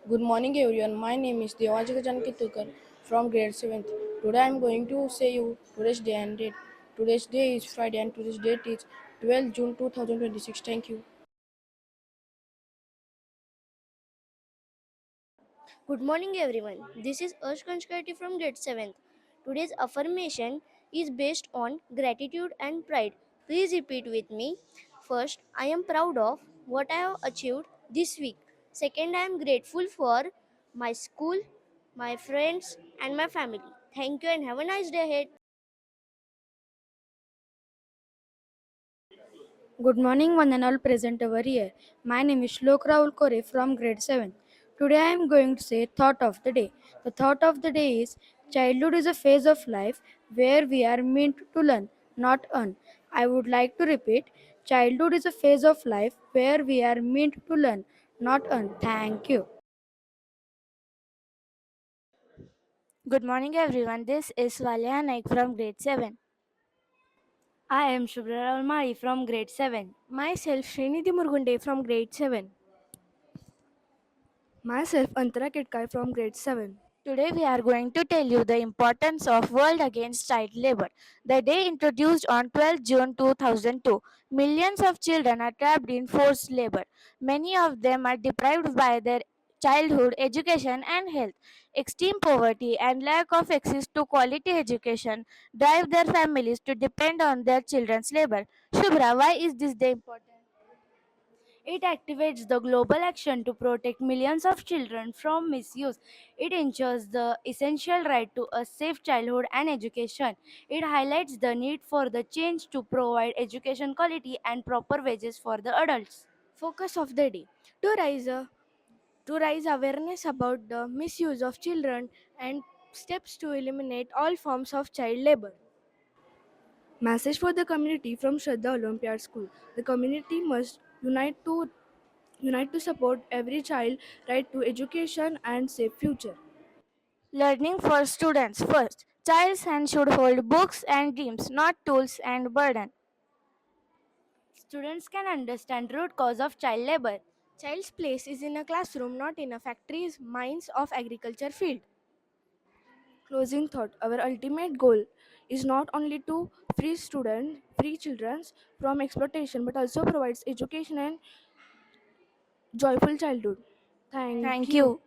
Good morning everyone. My name is Devajikajan Kitukar from grade 7th. Today I am going to say you today's day and date. Today's day is Friday and today's date is 12 June 2026. Thank you. Good morning, everyone. This is Ash Kanchkarti from grade 7th. Today's affirmation is based on gratitude and pride. Please repeat with me. First, I am proud of what I have achieved this week. Second, I am grateful for my school, my friends, and my family. Thank you and have a nice day ahead. Good morning, one and all present over here. My name is Shlok Rahul Kore from grade 7. Today I am going to say thought of the day. The thought of the day is childhood is a phase of life where we are meant to learn, not earn. I would like to repeat childhood is a phase of life where we are meant to learn, not earn. Thank you. Good morning, everyone. This is Swalia Naik from grade 7. I am Shubhra Almari from grade 7. Myself, Srinidhi Murgunde from grade 7. Myself, Antara Ketkar from grade 7. Today, we are going to tell you the importance of World Against Child Labor. The day introduced on 12 June 2002. Millions of children are trapped in forced labor. Many of them are deprived by their childhood education and health. Extreme poverty and lack of access to quality education drive their families to depend on their children's labor. Shubhra, why is this day important? It activates the global action to protect millions of children from misuse. It ensures the essential right to a safe childhood and education. It highlights the need for the change to provide education quality and proper wages for the adults. Focus of the day to raise awareness about the misuse of children and steps to eliminate all forms of child labor. Message for the community from Shraddha Olympiad School. The community must unite to support every child right to education and safe future. Learning for students first. Child's hand should hold books and dreams, not tools and burden. Students can understand root cause of child labor. Child's place is in a classroom, not in a factory's mines of agriculture field. Closing thought, our ultimate goal is not only to free children from exploitation, but also provides education and joyful childhood. Thank Thank you. you.